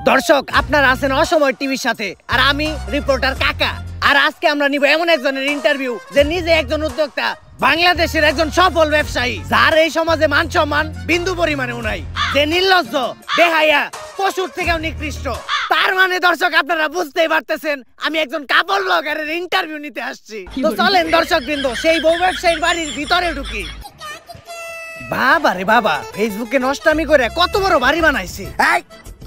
দর্শক, আপনারা আছেন অসময় টিভির সাথে, আর আমি রিপোর্টার কাকা। আর আজকে আমরা নিব এমন একজনের ইন্টারভিউ যে নিজে একজন উদ্যোক্তা, বাংলাদেশের একজন সফল ব্যবসায়ী, যার এই সমাজে মান সম্মান বিন্দু পরিমাণেও নাই, যে নির্লজ্জ, বেহায়া, পশুর থেকেও নিকৃষ্ট। তার মানে দর্শক, আপনারা বুঝতেই পারতেছেন আমি একজন কাপড় ব্লগারের ইন্টারভিউ নিতে আসছি। তো চলেন দর্শক বৃন্দ, সেই বউ ব্যবসায়ীর বাড়ির ভিতরে ঢুকি। বাবা রে বাবা, ফেসবুকে নষ্টামি করে কত বড় বাড়ি বানাইছি।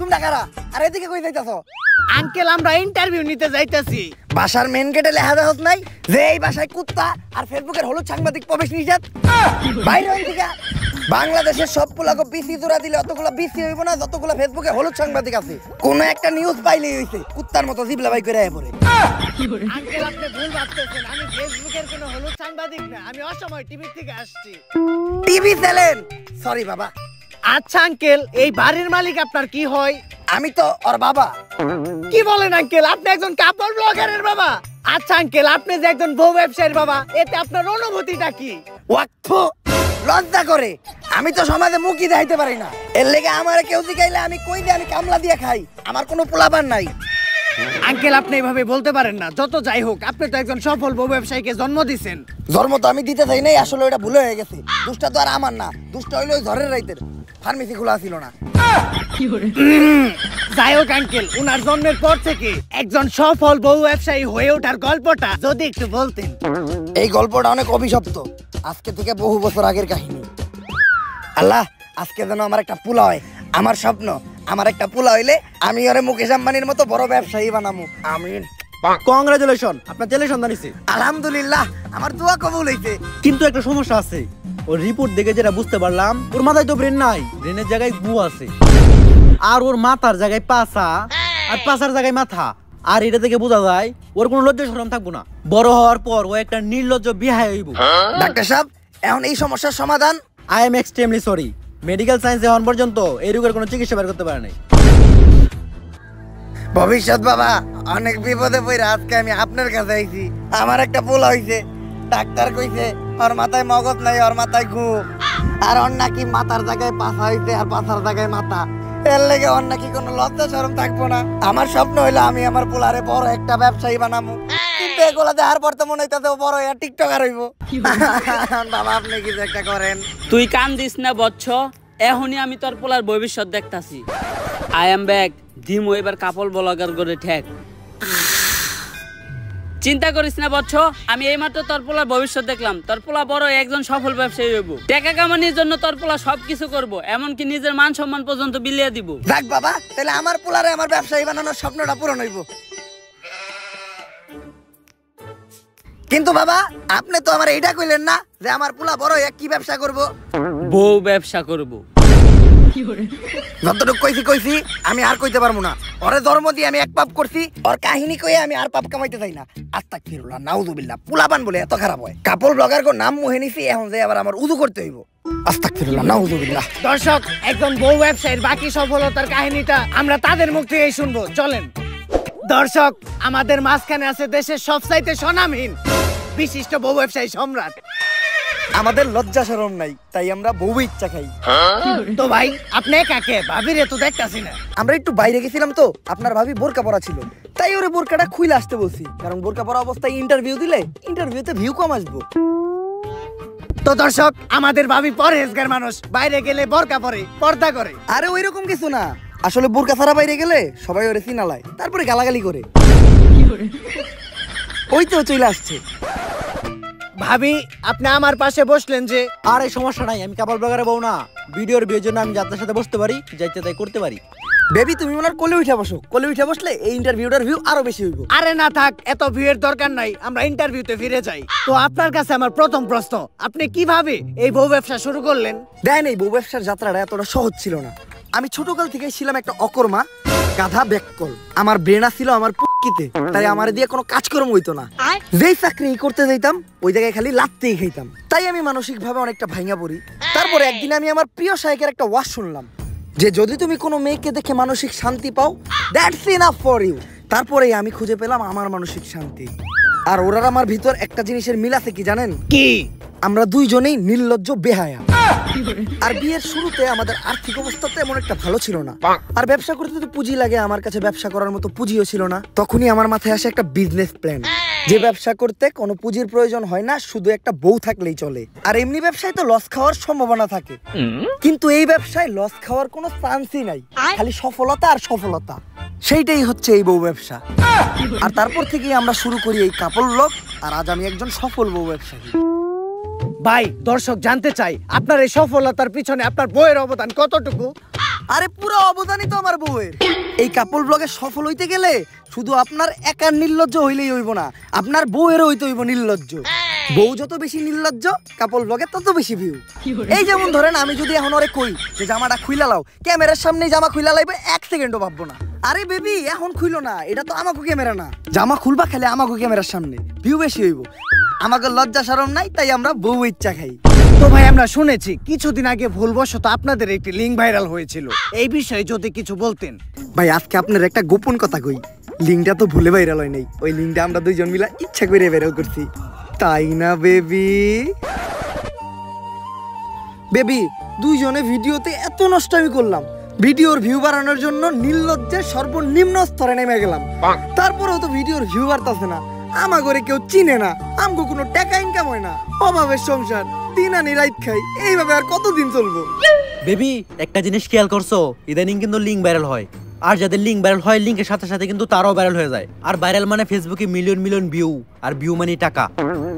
তোমরা কারা? আর এদিকে কই যাইতাছো? আঙ্কেল, আমরা ইন্টারভিউ নিতে যাইতাছি। বাসার মেন গেটে লেখা দেওয়া নাই যে এই বাসায় কুত্তা আর ফেসবুকের হলুদ সাংবাদিক প্রবেশ নিষেধ? বাইরে থেকে বাংলাদেশের সব পোলাকে বিসি জোড়া দিলে অতগুলো বিসি হইব না যতগুলো ফেসবুকে হলুদ সাংবাদিক আছে। কোন একটা নিউজ পাইলেই হইছে কুত্তার মতো জিবলা বাই করে আয় পড়ে। আঙ্কেল, আপনি ভুল ভাবতেছেন, আমি ফেসবুকের কোনো হলুদ সাংবাদিক না, আমি অসময় টিভি থেকে আসছি। TV channel? সরি বাবা। আচ্ছা আঙ্কেল, এই বাড়ির মালিক আপনার কি হয়? আমি তো ওর বাবা। কি বলেন আঙ্কেল, আপনি একজন কাপড় ব্লগারের বাবা? আচ্ছা আঙ্কেল, আপনি যে একজন বউ ব্যবসায়ীর বাবা, এতে আপনার অনুভূতিটা কি? ওয়াক্ফু, লজ্জা করে। আমি তো সমাজে মুখই দেখাইতে পারি না, এর লেগে আমারে কেউ জিগাইলে আমি কই দিয়ে আমি কামলা দিয়ে খাই, আমার কোনো পোলাপান নাই। আঙ্কেল, আপনি এইভাবে বলতে পারেন না। যত যাই হোক, আপনি তো একজন সফল বউ ব্যবসায়ীকে জন্ম দিয়েছেন। জন্ম তো আমি দিতে চাই নাই, আসলে ওটা ভুল হয়ে গেছে। দুষ্টা তো আর আমার না, দুষ্টা হইলো ওই ঝড়ের রাইতের। ফার্মেসি খোলা ছিল না। যাই হোক আঙ্কেল, উনার জন্মের পর থেকে একজন সফল বউ ব্যবসায়ী হয়ে ওঠার গল্পটা যদি একটু বলতেন। এই গল্পটা অনেক অভিশপ্ত, আজকে থেকে বহু বছর আগের কাহিনী। আল্লাহ, আজকে যেন আমার একটা পোলা হয়। আমার স্বপ্ন, আমার একটা পোলা হইলে আমি ওরে মুকেশ আম্বানির মতো বড় ব্যবসায়ী বানামু। আমিন। কংগ্রাচুলেশন, আপনার ছেলে সন্তান হইছে। আলহামদুলিল্লাহ, আমার দোয়া কবুল হইছে। কিন্তু একটা সমস্যা আছে, ওর রিপোর্ট দেখে যেটা বুঝতে পারলাম, ওর মাথায় তো ব্রেন নাই, ব্রেনের জায়গায় গু আছে। আর ওর মাথার জায়গায় পাছা, আর পাছার জায়গায় মাথা। আর এটা থেকে বোঝা যায় ওর কোনো লজ্জা শরম থাকবো না। বড় হওয়ার পর ও একটা নির্লজ্জ বিহায় হইব। ডাক্তার সাহেব, এখন এই সমস্যার সমাধান? I am extremely sorry, medical science এখন পর্যন্ত এই রোগের কোনো চিকিৎসা বের করতে পারে নাই। ভবিষ্যৎ বাবা, অনেক বিপদে পড়ে আজকে আমি আপনার কাছে আইছি। আমার একটা পোলা হইছে, ডাক্তার কইছে ওর মাথায় মগজ নাই, ওর মাথায় ঘু। আর ওর নাকি মাথার জায়গায় পাছা হইছে আর পাছার জায়গায় মাথা। এর লেগে ওর নাকি কোনো লজ্জা শরম থাকবো না। আমার স্বপ্ন হইলো আমি আমার পোলারে বড় একটা ব্যবসায়ী বানাবো, কিন্তু এগুলা দেখার পর তো মনে হইতাছে বড় একটা টিকটকার হইব। বাবা, আপনি কিছু একটা করেন। তুই কান দিস না বচ্চ, এখনই আমি তোর পোলার ভবিষ্যৎ দেখতাছি। আই এম ব্যাক, দিমু এবার কাপড় ব্লগার করে ঠেক। চিন্তা করিস না বচ্চ, আমি এইমাত্র তোর পোলার ভবিষ্যৎ দেখলাম। তোর পোলা বড় একজন সফল ব্যবসায়ী হইব। টাকা কামানোর জন্য তোর পোলা সবকিছু করবো, এমনকি নিজের মান সম্মান পর্যন্ত বিলিয়ে দিব। দেখ বাবা, তাহলে আমার পোলারে আমার ব্যবসায়ী বানানোর স্বপ্নটা পূরণ হইব। কিন্তু বাবা, আপনি তো আমার এইটা কইলেন না যে আমার পোলা বড় এক কি ব্যবসা করব? বউ ব্যবসা করব। যতটুকু কইছি আমি আর কইতে পারবো না। ওরে ধর্ম দিয়ে আমি এক পাপ করছি, ওর কাহিনী কইয়ে আমি আর পাপ কামাইতে চাই না। আস্তাগফিরুল্লাহ, নাউযুবিল্লাহ। পোলাপান বলে এত খারাপ হয়? কাপড় ব্লগার কো নাম মুহে নিছি, এখন যে আবার আমার উযু করতে হইব। আস্তাগফিরুল্লাহ, নাউযুবিল্লাহ। দর্শক, একজন বউ ব্যবসায়ীর বাকি সফলতার কাহিনীটা আমরা তাদের মুখ থেকেই শুনবো। চলেন দর্শক, আমাদের মাঝখানে আছে দেশের সবচাইতে স্বনামহীন বিশিষ্ট বউ ব্যবসায়ী সম্রাট। আমাদের লজ্জা শরম নাই, তাই আমরা বউ ইচ্ছা খাই। তো ভাই, আপনি কাকে? ভাবিরে তো দেখতাছি না। আমরা একটু বাইরে গেছিলাম তো, আপনার ভাবি বোরকা পরা ছিল, তাই ওরে বোরকাটা খুলে আসতে বলছি। কারণ বোরকা পরা অবস্থায় ইন্টারভিউ দিলে ইন্টারভিউতে ভিউ কম আসবো। তো দর্শক, আমাদের ভাবি পরহেজগার মানুষ, বাইরে গেলে বোরকা পরে, পর্দা করে। আরে ওইরকম কিছু না, আসলে বোরকা ছাড়া বাইরে গেলে সবাই ওরে চিনালায়, তারপরে গালাগালি করে। ওই তো চলে আসছে। ভাবি, আপনি আমার পাশে বসলেন যে? আর এই সমস্যা নাই, আমি কাপড় ব্লগারে বউ না। ভিডিওর বিয়ের জন্য আমি যাত্রার সাথে বসতে পারি, যাইতে তাই করতে পারি। বেবি, তুমি ওনার কোলে উঠে বসো। কোলে উঠে বসলে এই ইন্টারভিউটার ভিউ আরো বেশি হইব। আরে না থাক, এত ভিউয়ের দরকার নাই, আমরা ইন্টারভিউতে ফিরে যাই। তো আপনার কাছে আমার প্রথম প্রশ্ন, আপনি কিভাবে এই বউ ব্যবসা শুরু করলেন? দেন, এই বউ ব্যবসার যাত্রাটা এতটা সহজ ছিল না। আমি ছোটকাল থেকে ছিলাম একটা অকর্মা, গাধা ব্যাককল। আমার ব্রেনা ছিল আমার পুক্কিতে, তাই আমার দিয়ে কোনো কাজকর্ম হইতো না। যেই চাকরি করতে যাইতাম ওই জায়গায় খালি লাত্তেই খাইতাম। তাই আমি মানসিক ভাবে অনেকটা ভাঙা পড়ি। তারপরে একদিন আমি আমার প্রিয় শায়কের একটা ওয়াজ শুনলাম যে যদি তুমি কোনো মেয়েকে দেখে মানসিক শান্তি পাও, দ্যাটস ইনাফ ফর ইউ। তারপরেই আমি খুঁজে পেলাম আমার মানসিক শান্তি। আর ওরার আমার ভিতর একটা জিনিসের মিল আছে, কি জানেন? কি? আমরা দুইজনেই নির্লজ্জ বেহায়া। আর বিয়ের শুরুতে আমাদের আর্থিক অবস্থা তেমন একটা ভালো ছিল না, আর ব্যবসা করতে তো পুঁজি লাগে, আমার কাছে ব্যবসা করার মতো পুঁজিও ছিল না। তখনই আমার মাথায় আসে একটা বিজনেস প্ল্যান, যে ব্যবসা করতে কোনো পুঁজির প্রয়োজন হয় না, শুধু একটা বউ থাকলেই চলে। আর এমনি ব্যবসায় তো লস খাওয়ার সম্ভাবনা থাকে, কিন্তু এই ব্যবসায় লস খাওয়ার কোনো চান্সই নাই, খালি সফলতা আর সফলতা। সেইটাই হচ্ছে এই বউ ব্যবসা। আর তারপর থেকেই আমরা শুরু করি এই কাপল ব্লগ, আর আজ আমি একজন সফল বউ ব্যবসায়ী। ভাই দর্শক জানতে চাই আপনার এই সফলতার পিছনে আপনার বউয়ের অবদান কতটুকু? আরে পুরো অবদানই তো আমার বউয়ের। এই কাপল ব্লগে সফল হইতে গেলে শুধু আপনার একার নির্লজ্জ হইলেই হইব না, আপনার বউয়েরও হইতে হইব নির্লজ্জ। বউ যত বেশি নির্লজ্জ, কাপল ব্লগে তত বেশি ভিউ। এই যেমন ধরেন আমি যদি এখন ওরে কই যে জামাটা খুইলা লাও, ক্যামেরার সামনে জামা খুইলা লাইবে 1 সেকেন্ডও ভাববো না। আরে বেবি এখন খুইলো না, এটা তো আমাকে ক্যামেরা না, জামা খুলবা খেলে আমাকে ক্যামেরার সামনে, ভিউ বেশি হইব। আমাকে লজ্জা শরম নাই, তাই আমরা বউ ইচ্ছা খাই। তো ভাই আমরা শুনেছি কিছুদিন আগে ভুলবশত আপনাদের একটি লিঙ্ক ভাইরাল হয়েছিল, এই বিষয়ে যদি কিছু বলতেন। ভাই আজকে আপনার একটা গোপন কথা কই, লিঙ্কটা তো ভুলে ভাইরাল হয় নাই, ওই লিঙ্কটা আমরা দুইজন মিলা ইচ্ছা করে ভাইরাল করছি, তাই না বেবি? বেবি দুইজনে ভিডিওতে এত নষ্টামি করলাম, ভিডিওর ভিউ বাড়ানোর জন্য নির্লজ্জের সর্বনিম্ন স্তরে নেমে গেলাম, তারপরেও তো ভিডিওর ভিউ বাড়তাছে না। আমা করে কেউ চিনে না, আমগো কোনো টাকা ইনকাম হয় না, অভাবের সংসার, দিন আনি রাত খাই, এইভাবে আর কতদিন চলবো? বেবি একটা জিনিস খেয়াল করছো, ইদানিং কিন্তু লিঙ্ক ভাইরাল হয়, আর যাদের লিঙ্ক ভাইরাল হয় লিঙ্কের সাথে সাথে কিন্তু তারাও ভাইরাল হয়ে যায়। আর ভাইরাল মানে ফেসবুকে মিলিয়ন মিলিয়ন ভিউ, আর ভিউ মানে টাকা।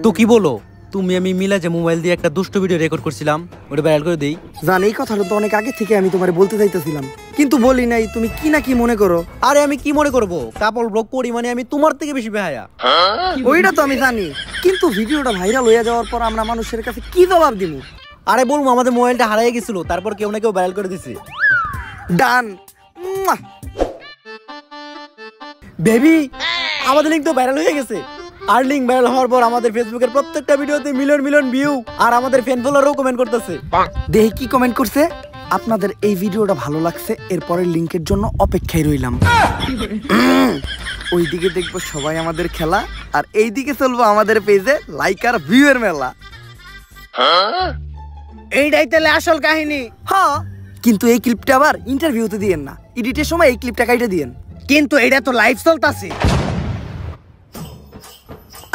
তো কি বলো তুমি আমি মিলে যে মোবাইল দিয়ে একটা দুষ্ট ভিডিও রেকর্ড করছিলাম, ওটা ভাইরাল করে দেই? জান এই কথাটা তো অনেক আগে থেকে আমি তোমার বলতে চাইতেছিলাম, কিন্তু বলি নাই, তুমি কি না কি মনে করো? আরে আমি কি মনে করবো, কাপল ব্লগ করি মানে আমি তোমার থেকে বেশি বেহায়া। ওইটা তো আমি জানি, কিন্তু ভিডিওটা ভাইরাল হয়ে যাওয়ার পর আমরা মানুষের কাছে কি জবাব দিব? আরে বলবো আমাদের মোবাইলটা হারিয়ে গেছিল, তারপর কেউ না কেউ ভাইরাল করে দিছে। ডান। বেবি আমাদের লিঙ্ক তো ভাইরাল হয়ে গেছে, আর লিঙ্ক ভাইরাল হওয়ার পর আমাদের ফেসবুকের প্রত্যেকটা ভিডিওতে মিলিয়ন মিলিয়ন ভিউ, আর আমাদের ফ্যান ফলোয়ারও কমেন্ট করতেছে। দেখি কি কমেন্ট করছে? আপনাদের এই ভিডিওটা ভালো লাগছে, এরপরের লিংকের জন্য অপেক্ষায় রইলাম। ওইদিকে দেখবো সবাই আমাদের খেলা, আর এইদিকে চলবো আমাদের পেজে লাইক আর ভিউ এর মেলা। এইটাই তাহলে আসল কাহিনী। হ্যাঁ, কিন্তু এই ক্লিপটা আবার ইন্টারভিউতে দিয়েন না, এডিটের সময় এই ক্লিপটা কাইটে দিয়েন। কিন্তু এটা তো লাইভ চলতেছে।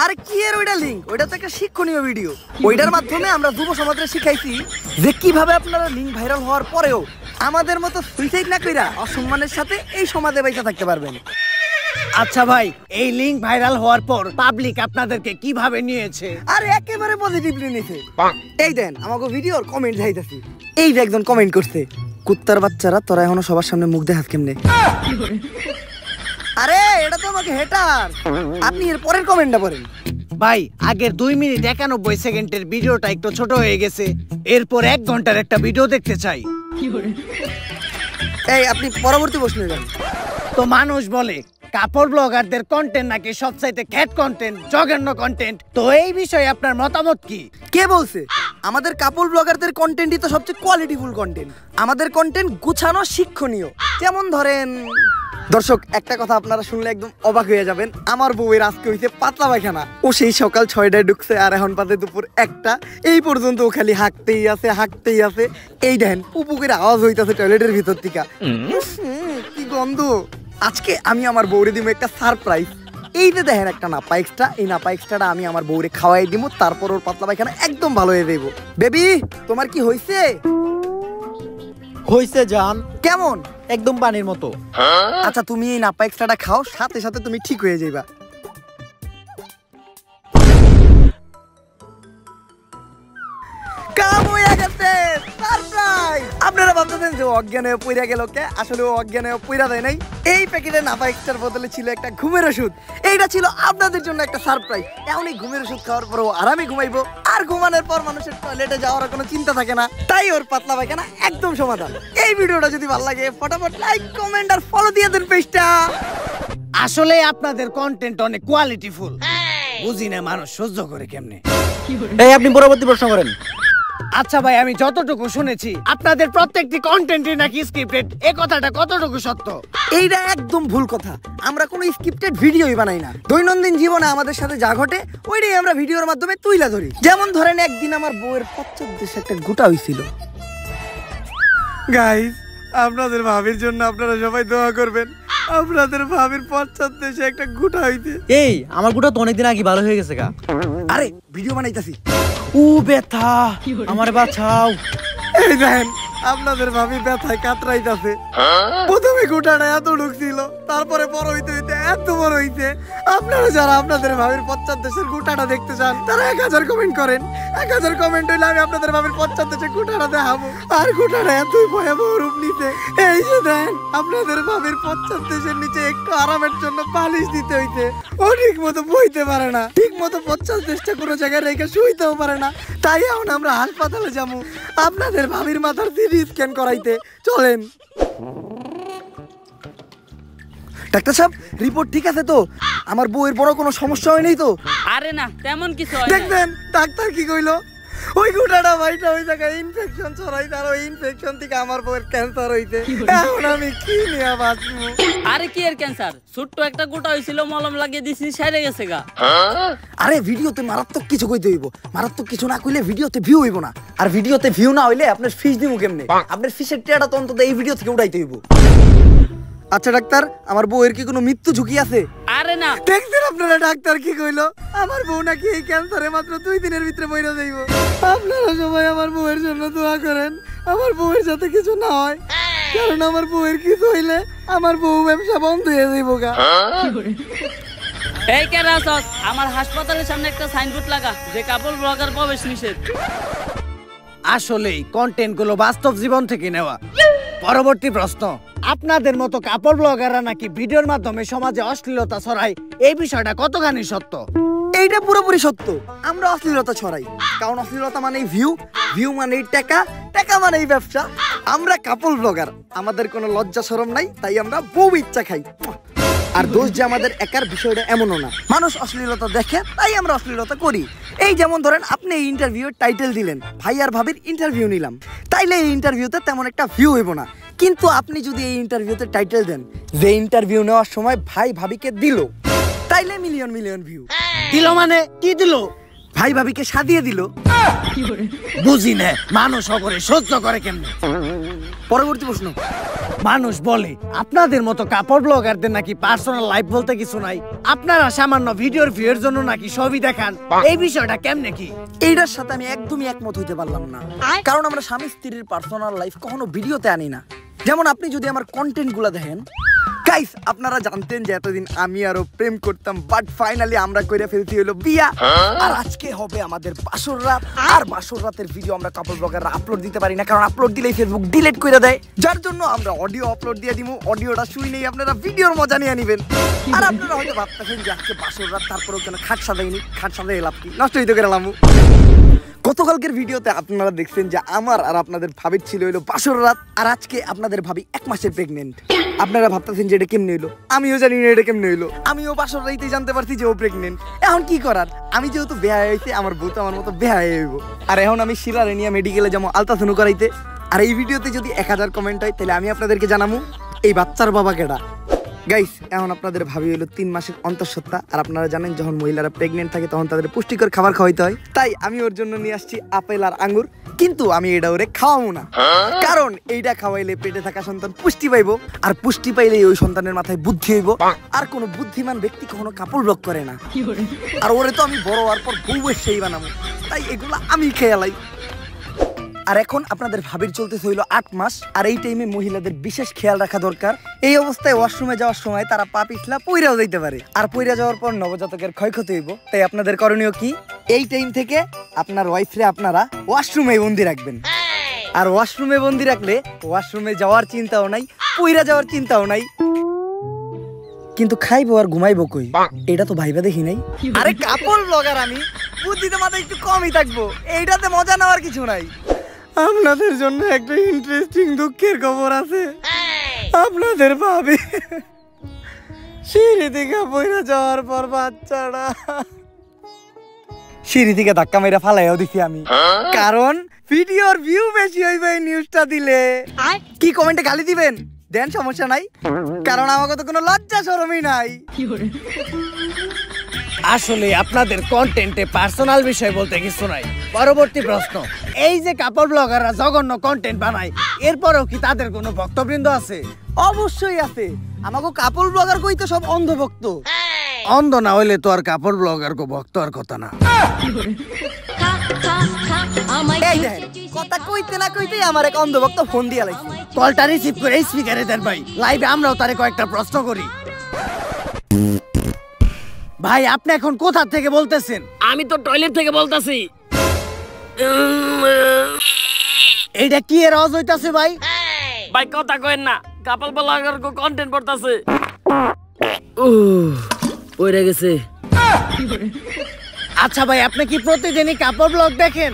আরে কি এর ওইটা লিংক, ওইটা তো একটা শিক্ষণীয় ভিডিও, ওইটার মাধ্যমে আমরা যুব সমাজে শিখাইছি যে কিভাবে আপনারা লিংক ভাইরাল হওয়ার পরেও আমাদের মতো সুইসাইড না কইরা অসম্মানের সাথে এই সমাজে বেঁচে থাকতে পারবেন। আচ্ছা ভাই, এই লিংক ভাইরাল হওয়ার পর পাবলিক আপনাদেরকে কিভাবে নিয়েছে? আরে একেবারে পজিটিভলি নিছে। এই দেন আমাকে ভিডিওর কমেন্ট যাইতাছি, এই যে একজন কমেন্ট করছে, কুত্তার বাচ্চারা তোরা এখনো সবার সামনে মুখ দেখাস কেমনে? আরে এটা তো আমাকে হেটার, আপনি এর পরের কমেন্টটা পড়েন। ভাই আগের 2 মিনিট 91 সেকেন্ডের ভিডিওটা একটু ছোট হয়ে গেছে, এরপর 1 ঘন্টার একটা ভিডিও দেখতে চাই। এই আপনি পরবর্তী প্রশ্নে যান। তো মানুষ বলে কাপড় ব্লগারদের কন্টেন্ট নাকি সবচাইতে খ্যাট কন্টেন্ট, জঘন্য কন্টেন্ট, তো এই বিষয়ে আপনার মতামত কি? কে বলছে? আমাদের কাপল ব্লগারদের কন্টেন্টই তো সবচেয়ে কোয়ালিটিফুল কন্টেন্ট। আমাদের কন্টেন্ট গুছানো, শিক্ষণীয়। যেমন ধরেন, দর্শক একটা কথা আপনারা শুনলে একদম অবাক হয়ে যাবেন, আমার বউয়ের আজকে হইছে পাতলা পায়খানা। ও সেই সকাল 6টায় ঢুকছে, আর এখন বাজে দুপুর 1টা, এই পর্যন্ত ও খালি হাঁকতেই আছে হাঁকতেই আছে। এই দেখেন পুপুকের আওয়াজ হইতাছে টয়লেটের ভিতর থেকে, কি গন্ধ। আজকে আমি আমার বউরে দিব একটা সারপ্রাইজ। এই যে দেখেন একটা নাপা এক্সট্রা, এই নাপা এক্সট্রাটা আমি আমার বউরে খাওয়াই দিব, তারপর ওর পাতলা পায়খানা একদম ভালো হয়ে যাইব। বেবি তোমার কি হইছে? হইছে জান। কেমন? একদম পানির মতো। আচ্ছা তুমি এই নাপা এক্সট্রাটা খাও, সাথে সাথে তুমি ঠিক হয়ে যাইবা। কাম হয়ে গেছে, সারপ্রাইজ। আপনারা ভাবতেছেন যে অজ্ঞান হয়ে পইরা গেল কে, আসলে ও অজ্ঞান হয়ে পইরা দেয় নাই। এই প্যাকেটে নাপা এক্সট্রার বদলে ছিল একটা ঘুমের ওষুধ, এইটা ছিল আপনাদের জন্য একটা সারপ্রাইজ। এখন এই ঘুমের ওষুধ খাওয়ার পর ও আরামে ঘুমাইবো, আর ঘুমানোর পর মানুষের টয়লেটে যাওয়ার কোনো চিন্তা থাকে না, তাই ওর পাতলা পায়খানা একদম সমাধান। এই ভিডিওটা যদি ভালো লাগে ফটাফট লাইক, কমেন্ট আর ফলো দিয়ে দেন পেজটা। আসলে আপনাদের কন্টেন্ট অনেক কোয়ালিটিফুল, বুঝি না মানুষ সহ্য করে কেমনে। এই আপনি পরবর্তী প্রশ্ন করেন। আচ্ছা ভাই, আমি যতটুকু শুনেছি আপনাদের প্রত্যেকটি কন্টেন্টই নাকি স্ক্রিপ্টেড, এই কথাটা কতটুকু সত্য? এইটা একদম ভুল কথা। আমরা কোনো স্ক্রিপ্টেড ভিডিওই বানাই না। দৈনন্দিন জীবনে আমাদের সাথে যা ঘটে ওইটাই আমরা ভিডিওর মাধ্যমে তুলে ধরি। যেমন ধরেন একদিন আমার বউয়ের পশ্চাৎ দেশে একটা গোটা হইছিল। গাইস, আপনাদের ভাবির জন্য আপনারা সবাই দোয়া করবেন। আপনাদের ভাবির পশ্চাৎ দেশে একটা গোটা হইতে। এই আমার গুটা তো অনেকদিন আগে ভালো হয়ে গেছে গা। আরে ভিডিও বানাইতাছি। ও ব্যথা, আমার বাঁচাও। এই দেখেন আপনাদের ভাবি ব্যথায় কাতরাইতাছে। প্রথমে গোটাটা এত ঢুকছিল, তারপরে বড় হইতে হইতে এত বড় হইছে। আপনারা যারা আপনাদের ভাবির পশ্চাৎ দেশের গোটাটা দেখতে চান তারা 1000 কমেন্ট করেন। 1000 কমেন্ট হইলে আমি আপনাদের ভাবির পশ্চাৎ দেশের গোটাটা দেখাবো। আর গোটাটা এতই ভয়াবহ রূপ নিতে, এই যে দেন আপনাদের ভাবির পশ্চাৎ দেশের নিচে একটু আরামের জন্য পালিশ দিতে হইতে। ও ঠিক মতো বইতে পারে না, ঠিক মতো পশ্চাৎ দেশটা কোনো জায়গায় রেখে শুইতেও পারে না। তাই এখন আমরা হাসপাতালে যাবো আপনাদের ভাবির মাথার সিটি স্ক্যান করাইতে। চলেন। ডাক্তার সাহেব, রিপোর্ট ঠিক আছে তো? আমার বউয়ের বড় কোনো সমস্যা হয়নি তো? আরে না, তেমন কিছু হয় না। দেখবেন ডাক্তার কি কইলো? ওই গোটাটা ভাইটা ওই জায়গায় ইনফেকশন ছড়াইতে, আর ওই ইনফেকশন থেকে আমার বউয়ের ক্যান্সার হইতে। এখন আমি কি নিয়ে বাঁচবো? আরে কি এর ক্যান্সার? ছোট্ট একটা গোটা হইছিল, মলম লাগিয়ে দিছি, সেরে গেছে গা। আরে ভিডিওতে মারাত্মক কিছু কইতে হইব। মারাত্মক কিছু না কইলে ভিডিওতে ভিউ হইব না। আর ভিডিওতে ভিউ না হইলে আপনার ফিস দিব কেমনে? আপনার ফিসের টিয়াটা তো অন্তত এই ভিডিও থেকে উঠাইতে হইব। আচ্ছা ডাক্তার, আমার বউয়ের কি কোনো মৃত্যু ঝুঁকি আছে? আরে না। দেখছেন আপনারা ডাক্তার কি কইলো? আমার বউ নাকি এই ক্যান্সারে মাত্র 2 দিনের ভিতরে মরে যাইব। আপনারা সবাই আমার বউয়ের জন্য দোয়া করেন, আমার বউয়ের যাতে কিছু না হয়। কারণ আমার বউয়ের কিছু হইলে আমার বউ ব্যবসা বন্ধ হয়ে যাইব গা। এই কে রাসস, আমার হাসপাতালের সামনে একটা সাইনবোর্ড লাগা যে কাপল ব্লগার প্রবেশ নিষেধ। আসলেই কন্টেন্ট গুলো বাস্তব জীবন থেকে নেওয়া। পরবর্তী প্রশ্ন, আপনাদের মতো কাপড় ব্লগাররা নাকি ভিডিওর মাধ্যমে সমাজে অশ্লীলতা ছড়ায়, এই বিষয়টা কতখানি সত্য? এইটা পুরোপুরি সত্য। আমরা অশ্লীলতা ছড়াই, কারণ অশ্লীলতা মানেই ভিউ, ভিউ মানেই টাকা, টাকা মানেই ব্যবসা। আমরা কাপল ব্লগার, আমাদের কোনো লজ্জা শরম নাই, তাই আমরা বউ ইচ্ছা খাই। আর দোষ যে আমাদের একার বিষয়টা এমনও না। মানুষ অশ্লীলতা দেখে তাই আমরা অশ্লীলতা করি। এই যেমন ধরেন আপনি এই ইন্টারভিউর টাইটেল দিলেন, ভাই আর ভাবির ইন্টারভিউ নিলাম, তাইলে এই ইন্টারভিউতে তেমন একটা ভিউ হইব না। কিন্তু আপনি যদি এই ইন্টারভিউতে টাইটেল দেন যে ইন্টারভিউ নেওয়ার সময় ভাই ভাবিকে দিল, তাইলে মিলিয়ন মিলিয়ন ভিউ। দিল মানে কি দিল? ভাই ভাবিকে সাদিয়ে দিল। বুঝি না মানুষ করে সহ্য করে কেমনে। পরবর্তী প্রশ্ন, মানুষ বলে আপনাদের মতো কাপড় ব্লগারদের নাকি পার্সোনাল লাইফ বলতে কিছু নাই, আপনারা সামান্য ভিডিওর ভিউয়ের জন্য নাকি ছবি দেখান, এই বিষয়টা কেমনে কি? এইটার সাথে আমি একদমই একমত হইতে পারলাম না। কারণ আমরা স্বামী স্ত্রীর পার্সোনাল লাইফ কখনো ভিডিওতে আনি না। যেমন আপনি যদি আমার কন্টেন্ট গুলা দেখেন, গাইস আপনারা জানতেন যে এতদিন আমি আরো প্রেম করতাম, বাট ফাইনালি আমরা কইরা ফেলছি হলো বিয়া। আর আজকে হবে আমাদের বাসর রাত। আর বাসর রাতের ভিডিও আমরা কাপল ব্লগাররা আপলোড দিতে পারি না, কারণ আপলোড দিলেই ফেসবুক ডিলিট করে দেয়। যার জন্য আমরা অডিও আপলোড দিয়ে দিমু, অডিওটা শুই নেই আপনারা ভিডিওর মজা নিয়ে নিবেন। আর আপনারা হয়তো ভাবতেছেন যে আজকে বাসর রাত, তারপরেও কেন খাট সাজাইনি? খাট সাজাই লাভ কি, নষ্ট হইতে গেলাম। গতকালকের ভিডিওতে আপনারা দেখছেন যে আমার আর আপনাদের ভাবির ছিল হইলো বাসর রাত, আর আজকে আপনাদের ভাবি 1 মাসের প্রেগনেন্ট। আপনারা ভাবতেছেন যে এটা কেমনে হইলো? আমিও জানি না এটা কেমনে হইলো। আমিও বাসর রাইতে জানতে পারছি যে ও প্রেগনেন্ট। এখন কি করার, আমি যেহেতু বেহায়া হইতে, আমার বউ তো আমার মতো বেহায়া হইব। আর এখন আমি শিলারে নিয়ে মেডিকেলে যাবো আলট্রাসাউন্ড করাইতে। আর এই ভিডিওতে যদি 1000 কমেন্ট হয় তাহলে আমি আপনাদেরকে জানাবো এই বাচ্চার বাবা কেডা। গাইস, এখন আপনাদের ভাবি হলো 3 মাসের অন্তঃসত্ত্বা। আর আপনারা জানেন যখন মহিলারা প্রেগনেন্ট থাকে তখন তাদের পুষ্টিকর খাবার খাওয়াইতে হয়। তাই আমি ওর জন্য নিয়ে আসছি আপেল আর আঙ্গুর। কিন্তু আমি এটা ওরে খাওয়াবো না, কারণ এইটা খাওয়াইলে পেটে থাকা সন্তান পুষ্টি পাইবো। আর পুষ্টি পাইলে ওই সন্তানের মাথায় বুদ্ধি হইব। আর কোনো বুদ্ধিমান ব্যক্তি কখনো কাপড় ব্লক করে না। আর ওরে তো আমি বড় হওয়ার পর বউয়ের সেই বানাবো, তাই এগুলো আমি খেয়ালাই। আর এখন আপনাদের ভাবির চলতে হইল 8 মাস। আর এই টাইমে মহিলাদের বিশেষ খেয়াল রাখা দরকার। এই অবস্থায় ওয়াশরুমে যাওয়ার সময় তারা পা পিছলা পইরাও যাইতে পারে। আর পইরা যাওয়ার পর নবজাতকের ক্ষয়ক্ষতি হইব। তাই আপনাদের করণীয় কি? এই টাইম থেকে আপনার ওয়াইফরে আপনারা ওয়াশরুমে বন্দি রাখবেন। আর ওয়াশরুমে বন্দি রাখলে ওয়াশরুমে যাওয়ার চিন্তাও নাই, পইরা যাওয়ার চিন্তাও নাই। কিন্তু খাইবো আর ঘুমাইবো কই, এটা তো ভাইবা দেখি নাই। আরে কাপড় ব্লগার আমি, বুদ্ধিতে মাথা একটু কমই থাকবো, এইটাতে মজা নেওয়ার কিছু নাই। আপনাদের জন্য একটা ইন্টারেস্টিং দুঃখের খবর আছে। আপনাদের ভাবি সিঁড়ি থেকে পড়ে যাওয়ার পর বাচ্চাটা সিঁড়ি থেকে ধাক্কা মেরে ফালাইও দিছি আমি। কারণ ভিডিওর ভিউ বেশি হইবে এই নিউজটা দিলে। কি কমেন্টে গালি দিবেন দেন, সমস্যা নাই, কারণ আমাকে তো কোনো লজ্জা শরমই নাই। আসলে আপনাদের কন্টেন্টে পার্সোনাল বিষয় বলতে কিছু নাই। পরবর্তী প্রশ্ন, এই যে কাপড় ব্লগাররা জঘন্য কন্টেন্ট বানায়, এরপরেও কি তাদের কোনো ভক্তবৃন্দ আছে? অবশ্যই আছে। আমাকে কাপড় ব্লগার কই তো সব অন্ধভক্ত। অন্ধ না হইলে তো আর কাপড় ব্লগার কো ভক্ত আর কথা না। এই দেখেন, কথা কইতে না কইতেই আমার এক অন্ধভক্ত ফোন দিয়া লাইছে। কলটা রিসিভ করে স্পিকারে দেন ভাই, লাইভে আমরাও তারে কয়েকটা প্রশ্ন করি। ভাই আপনি এখন কোথা থেকে বলতেছেন? আমি তো টয়লেট থেকে বলতাছি। এইটা কি এর আওয়াজ হইতাছে ভাই? ভাই কথা কইেন না, কাপল ব্লগার কো কন্টেন্ট পড়তাছে। ওইরা গেছে। আচ্ছা ভাই, আপনি কি প্রতিদিনই কাপড় ব্লগ দেখেন?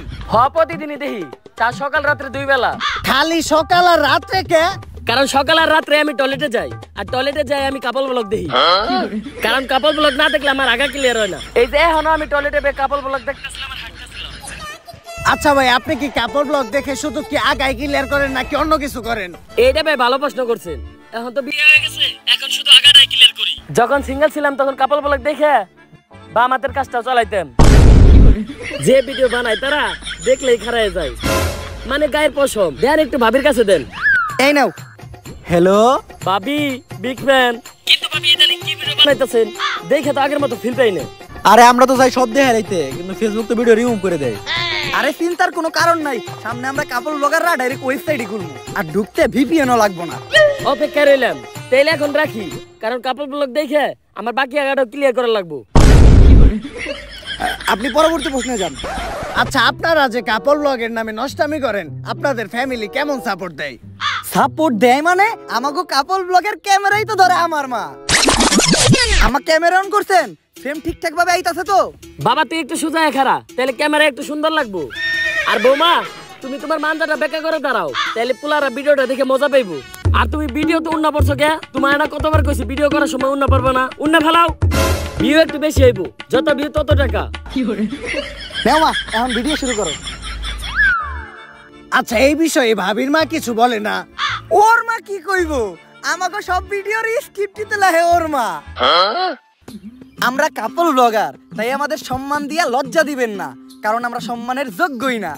প্রতিদিনই দেখি, চার সকাল রাত্রে 2 বেলা। খালি সকাল আর রাত্রে কে? কারণ সকাল আর রাত্রে আমি টয়লেটে যাই, আর টয়লেটে যাই আমি কাপল ব্লগ দেখি। কারণ কাপল ব্লগ না দেখলে আমার আগা ক্লিয়ার হয় না। এই যে এখনো আমি টয়লেটে কাপল ব্লগ দেখতেছিলাম আর হাঁটতেছিলাম। আচ্ছা ভাই, আপনি কি কাপড় ব্লগ দেখে শুধু কি আগায় ক্লিয়ার করেন নাকি অন্য কিছু করেন? এইটা ভাই ভালো প্রশ্ন করছেন। এখন তো বিয়ে হয়ে গেছে, এখন শুধু আগাটাই ক্লিয়ার করি। যখন সিঙ্গেল ছিলাম তখন কাপল ব্লগ দেখে বা আমাদের কাজটা চালাইতাম। যে ভিডিও বানায় তারা দেখলেই খারায় যায়, মানে গায়ের পশম। দেন একটু ভাবির কাছে দেন। এই নাও। হ্যালো ভাবি বিগ ফ্যান। কিন্তু ভাবি এটা কি ভিডিও বানাইতেছেন দেখে তো আগের মতো ফিল পাই না। আরে আমরা তো চাই সব দেখে রাইতে, কিন্তু ফেসবুক তো ভিডিও রিমুভ করে দেয়। আরে চিন্তার কোনো কারণ নাই, সামনে আমরা কাপড় ব্লগাররা ডাইরেক্ট ওয়েবসাইটে খুলবো, আর ঢুকতে ভিপিএনও লাগবো না। অপেক্ষা রইলাম, তাইলে এখন রাখি, কারণ কাপড় ব্লগ দেখে আমার বাকি আগাটা ক্লিয়ার করা লাগবো। আপনি পরবর্তী প্রশ্নে যান। আচ্ছা, আপনারা যে কাপড় ব্লগের নামে নষ্টামি করেন, আপনাদের ফ্যামিলি কেমন সাপোর্ট দেয়? সাপোর্ট দেয় মানে? আমাকে কাপড় ব্লগের ক্যামেরাই তো ধরে আমার মা। আমার ক্যামেরা অন করছেন, ফ্রেম ঠিকঠাক ভাবে আইতাছে তো? বাবা তুই একটু সোজা খাড়া, তাহলে ক্যামেরা একটু সুন্দর লাগবো। আর বৌমা তুমি তোমার মানজাটা বেঁকা করে দাঁড়াও, তাহলে পুলারা ভিডিওটা দেখে মজা পাইবো। আর তুমি ভিডিও তো উন্না পড়ছো কে? তোমার এটা কতবার কইছি ভিডিও করার সময় উন্না পারবে না, উন্না ফেলাও। ভিউ একটু বেশি হইবো, যত ভিউ তত টাকা। নাও মা, এখন ভিডিও শুরু করো। আচ্ছা, এই বিষয়ে ভাবির মা কিছু বলে না? ওর মা কি কইবো? আমাকে সব ভিডিওর স্ক্রিপ্ট দিতে লাগে ওর মা। আমরা কাপল ব্লগার, তাই আমাদের সম্মান দিয়া লজ্জা দিবেন না, কারণ আমরা সম্মানের যোগ্যই না।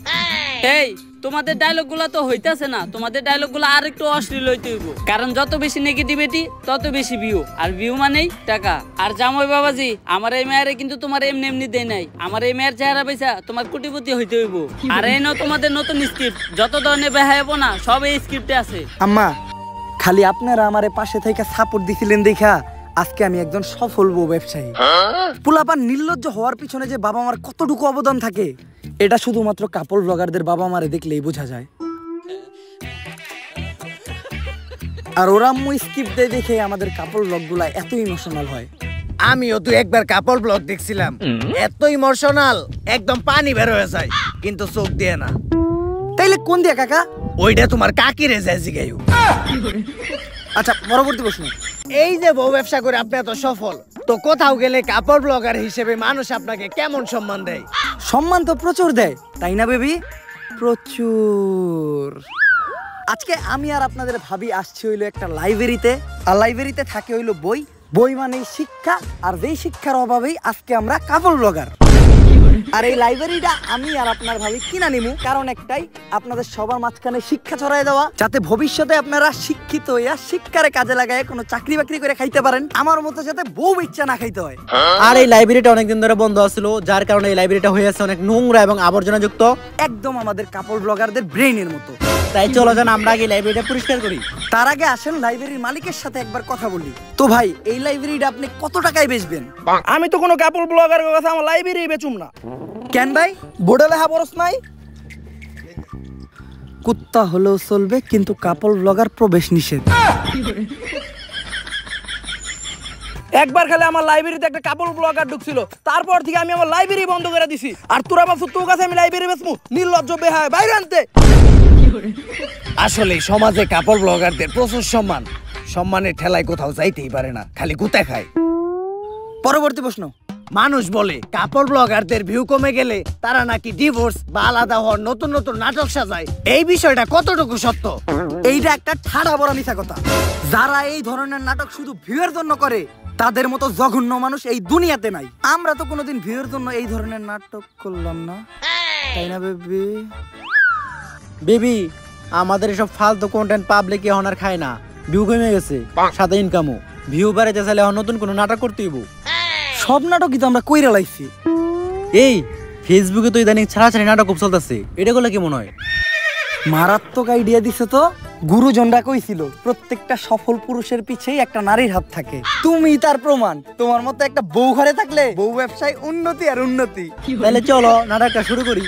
এই তোমাদের ডায়লগ গুলা তো হইতাছে না, তোমাদের ডায়লগ গুলা আর একটু অশ্লীল হইতে হইব, কারণ যত বেশি নেগেটিভিটি তত বেশি ভিউ, আর ভিউ মানেই টাকা। আর জামাই বাবাজি, আমার এই মেয়ারে কিন্তু তোমার এমনি এমনি দেয় নাই, আমার এই মেয়ের চেহারা পয়সা তোমার কোটিপতি হইতে হইব। আর এই নাও তোমাদের নতুন স্ক্রিপ্ট, যত ধরনের বেহায়াবো না সব এই স্ক্রিপ্টে আছে। আম্মা, খালি আপনারা আমারে পাশে থেকে সাপোর্ট দিছিলেন দেখা আজকে আমি একজন সফল ব্যবসায়ী। পোলাপান নির্লজ্জ হওয়ার পিছনে যে বাবা মার কতটুকু অবদান থাকে, এটা শুধুমাত্র কাপড় ব্লগারদের বাবা মারে দেখলেই বোঝা যায়। আর ওরা আম্মু স্কিপ দেয় দেখে আমাদের কাপড় ব্লগগুলা এত ইমোশনাল হয়। আমিও তো একবার কাপড় ব্লগ দেখছিলাম, এত ইমোশনাল একদম পানি বের হয়ে যায়, কিন্তু চোখ দিয়ে না। তাইলে কোন দিয়া কাকা? ওইটা তোমার কাকিরে যায় জিগাইও। আচ্ছা, পরবর্তী প্রশ্ন। এই যে বউ ব্যবসা করে আপনি এত সফল, তো কোথাও গেলে কাপড় ব্লগার হিসেবে মানুষ আপনাকে কেমন সম্মান দেয়? সম্মান তো প্রচুর দেয়, তাই না বেবি? প্রচুর। আজকে আমি আর আপনাদের ভাবি আসছি হইলো একটা লাইব্রেরিতে, আর লাইব্রেরিতে থাকে হইলো বই। বই মানে শিক্ষা, আর যেই শিক্ষার অভাবেই আজকে আমরা কাপড় ব্লগার। আর এই লাইব্রেরিটা আমি আর আপনার ভাবি কিনা নিমু, কারণ একটাই, আপনাদের সবার মাঝখানে শিক্ষা ছড়াই দেওয়া, যাতে ভবিষ্যতে আপনারা শিক্ষিত হইয়া শিক্ষারে কাজে লাগায় কোনো চাকরি বাকরি করে খাইতে পারেন, আমার মতো যাতে বউ ইচ্ছা না খাইতে হয়। আর এই লাইব্রেরিটা অনেকদিন ধরে বন্ধ আছিল, যার কারণে এই লাইব্রেরিটা হয়ে আছে অনেক নোংরা এবং আবর্জনা যুক্ত, একদম আমাদের কাপড় ব্লগারদের ব্রেইনের মতো। তাই চলো যান আমরা আগে লাইব্রেরিটা পরিষ্কার করি। তার আগে আসেন লাইব্রেরির মালিকের সাথে একবার কথা বলি। তো ভাই, এই লাইব্রেরিটা আপনি কত টাকায় বেচবেন? আমি তো কোনো কাপড় ব্লগার কথা আমার লাইব্রেরি বেচুম না। কেন ভাই, বোর্ডে লেখা পড়স নাই? কুত্তা হলেও চলবে, কিন্তু কাপড় ব্লগার প্রবেশ নিষেধ। একবার খালি আমার লাইব্রেরিতে একটা কাপড় ব্লগার ঢুকছিল, তারপর থেকে আমি আমার লাইব্রেরি বন্ধ করে দিছি। আর তোরা ভাবছো তোর কাছে আমি লাইব্রেরি বেচমু? নির্লজ্জ বেহায়, বাইরে আনতে। আসলে সমাজে কাপড় ব্লগারদের প্রচুর সম্মান, সম্মানের ঠেলায় কোথাও যাইতেই পারে না, খালি গুতা খায়। পরবর্তী প্রশ্ন। মানুষ বলে কাপড় ব্লগারদের ভিউ কমে গেলে তারা নাকি ডিভোর্স বা আলাদা হওয়ার নতুন নতুন নাটক সাজায়। এই বিষয়টা কতটুকু সত্য? এইটা একটা ঠাড়া বড় মিথ্যা কথা। যারা এই ধরনের নাটক শুধু ভিউয়ের জন্য করে তাদের মতো জঘন্য মানুষ এই দুনিয়াতে নাই। আমরা তো কোনোদিন ভিউয়ের জন্য এই ধরনের নাটক করলাম না, তাই না বেবি? বেবি, আমাদের এসব ফালতু কন্টেন্ট পাবলিক এখন আর খায় না। ভিউ কমে গেছে, সাথে ইনকামও। ভিউ বাড়াইতে চাইলে এখন নতুন কোনো নাটক করতে হইব। সব নাটকই তো আমরা কইরা লাইছি। এই ফেসবুকে তো ইদানিং ছাড়াছাড়ি নাটক খুব চলতেছে, এটা করলে কেমন হয়? মারাত্মক আইডিয়া দিছে তো। গুরুজনরা কইছিল প্রত্যেকটা সফল পুরুষের পিছেই একটা নারীর হাত থাকে। তুমি তার প্রমাণ। তোমার মতো একটা বউ ঘরে থাকলে বউ ব্যবসায় উন্নতি আর উন্নতি। তাহলে চলো নাটকটা শুরু করি।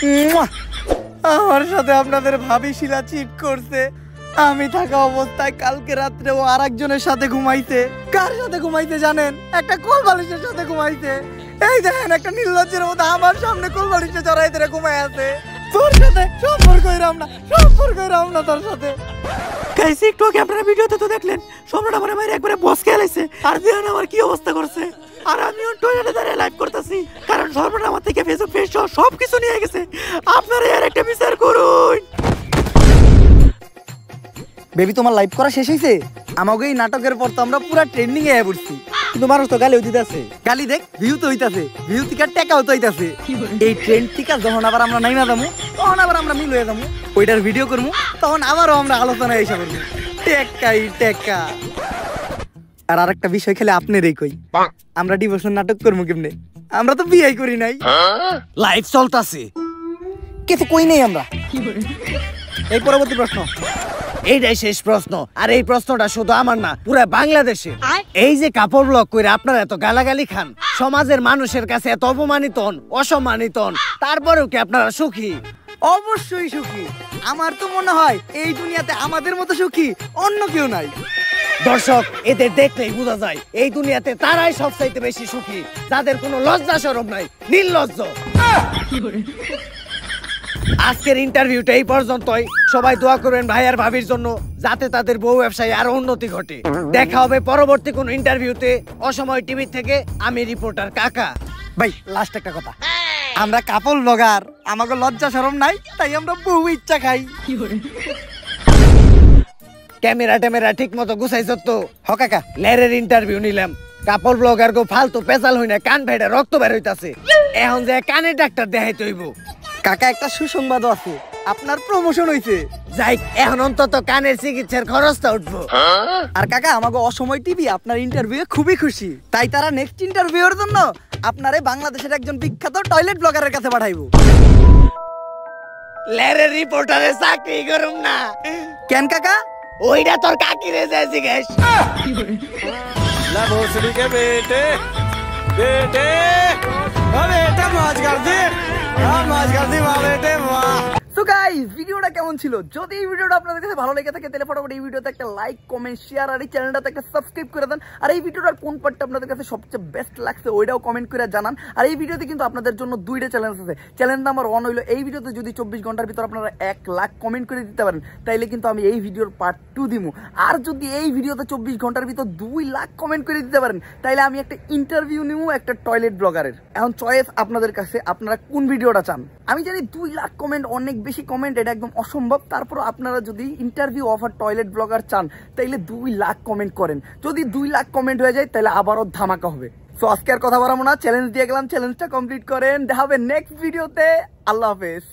মুয়া! আমার সাথে আপনাদের ভাবি শিলা চিট করছে। আমি থাকা অবস্থায় কালকে রাত্রে ও আরেকজনের সাথে ঘুমাইছে। কার সাথে ঘুমাইছে জানেন? একটা কোল বালিশের সাথে ঘুমাইছে। এই দেখেন, একটা নির্লজ্জের মতো আমার সামনে কোল বালিশে চড়াই ধরে ঘুমাই আছে। তোর সাথে সম্পর্ক হইরাম না তোর সাথে। গাইস, একটু আগে আপনারা ভিডিওতে তো দেখলেন সম্রাট আমার মায়ের একবারে বস খেলাইছে, আর দেখেন আমার কি অবস্থা করছে। আর আমিও টয়লেটে দাঁড়িয়ে লাইভ করতেছি, কারণ সম্রাট আমার থেকে ফেসবুক পেজ সব কিছু নিয়ে গেছে। আপনারা এর একটা বিচার করুন। বেবি, তোমার লাইভ করা শেষ হয়েছে? আমাকে এই নাটকের পর তো আমরা পুরা ট্রেন্ডিং এ পড়ছি। কিন্তু মানুষ তো গালিও দিতেছে। গালি দেখ, ভিউ তো হইতাছে, ভিউ থেকে টাকাও তো হইতাছে। এই ট্রেন্ড থেকে যখন আবার আমরা নাইমা যাবো, তখন আবার আমরা মিল হয়ে যাবো, ওইটার ভিডিও করবো, তখন আবারও আমরা আলোচনা এসে করবো। টেকা। আর আরেকটা বিষয় খেলে আপনারই কই, আমরা ডিভোর্সের নাটক করবো কেমনে? আমরা তো বিয়ে করি নাই। লাইভ চলতাছে, কিছু কই নেই আমরা। এই পরবর্তী প্রশ্ন। এইটাই শেষ প্রশ্ন। আর এই প্রশ্নটা শুধু আমার না, পুরো বাংলাদেশে। এই যে কাপড় ব্লগ করে আপনারা এত গালাগালি খান, সমাজের মানুষের কাছে এত অপমানিত হন, অসম্মানিত হন, তারপরেও কি আপনারা সুখী? অবশ্যই সুখী। আমার তো মনে হয় এই দুনিয়াতে আমাদের মতো সুখী অন্য কেউ নাই। দর্শক, এদের দেখলেই বোঝা যায় এই দুনিয়াতে তারাই সবচাইতে বেশি সুখী, যাদের কোনো লজ্জা শরম নাই, নির্লজ্জ। আজকের ইন্টারভিউটা এই পর্যন্তই। সবাই দোয়া করবেন ভাই আর ভাবির জন্য, যাতে তাদের বউ ব্যবসায় আরো উন্নতি ঘটে। দেখা হবে পরবর্তী কোন ইন্টারভিউতে। অসময় টিভি থেকে আমি রিপোর্টার কাকা। ভাই, লাস্ট একটা কথা, আমরা কাপড় ব্লগার, আমাকে লজ্জা শরম নাই, তাই আমরা বউ ইচ্ছা খাই। ক্যামেরা ঠিক মতো গুছাইছ তো? হ কাকা। লেরের ইন্টারভিউ নিলাম, কাপড় ব্লগার গো ফালতু পেশাল হই না, কান ফেটে রক্ত বের হইতাছে। এখন যে কানে ডাক্তার দেখাইতে হইব। কাকা, একটা সুসংবাদও আছে, আপনার প্রমোশন হইছে। যাই, এখন অন্তত কানের চিকিৎসার খরচটা উঠবো। আর কাকা, আমাকে অসময় টিভি আপনার ইন্টারভিউ খুবই খুশি, তাই তারা নেক্সট ইন্টারভিউর জন্য আপনারে বাংলাদেশের একজন বিখ্যাত টয়লেট ব্লগারের কাছে পাঠাইবো। লেরের রিপোর্টারে চাকরি করুম না। কেন কাকা? ওইটা তোর কাকিরে যায় জিজ্ঞেস। ला भोसड़ी के बेटे बेटे बेटा मौज कर दी, मौज कर दी वाह बेटे वाह। তো গাইস, ভিডিওটা কেমন ছিল? যদি এই ভিডিওটা আপনাদের কাছে ভালো লেগে থাকে তাহলে ফটাফট এই ভিডিওতে একটা লাইক, কমেন্ট, শেয়ার আর এই চ্যানেলটাতে একটা সাবস্ক্রাইব করে দেন। আর এই ভিডিওটার কোন পার্টটা আপনাদের কাছে সবচেয়ে বেস্ট লাগছে ওইটাও কমেন্ট করে জানান। আর এই ভিডিওতে কিন্তু আপনাদের জন্য দুইটা চ্যালেঞ্জ আছে। চ্যালেঞ্জ নাম্বার 1 হইলো, এই ভিডিওতে যদি 24 ঘন্টার ভিতর আপনারা 1 লাখ কমেন্ট করে দিতে পারেন তাইলে কিন্তু আমি এই ভিডিওর পার্ট 2 দিমু। আর যদি এই ভিডিওতে 24 ঘন্টার ভিতর 2 লাখ কমেন্ট করে দিতে পারেন তাইলে আমি একটা ইন্টারভিউ নিমু একটা টয়লেট ব্লগারের। এখন চয়েস আপনাদের কাছে, আপনারা কোন ভিডিওটা চান। আমি জানি 2 লাখ কমেন্ট অনেক বেশি কমেন্ট, এটা একদম অসম্ভব। তারপর আপনারা যদি ইন্টারভিউ অফার টয়লেট ব্লগার চান তাইলে 2 লাখ কমেন্ট করেন। যদি 2 লাখ কমেন্ট হয়ে যায় তাহলে আবারও ধামাকা হবে। তো আজকে আর কথা বাড়াবো না, চ্যালেঞ্জ দিয়ে গেলাম, চ্যালেঞ্জটা কমপ্লিট করেন। দেখা হবে নেক্সট ভিডিওতে। আল্লাহ হাফেজ।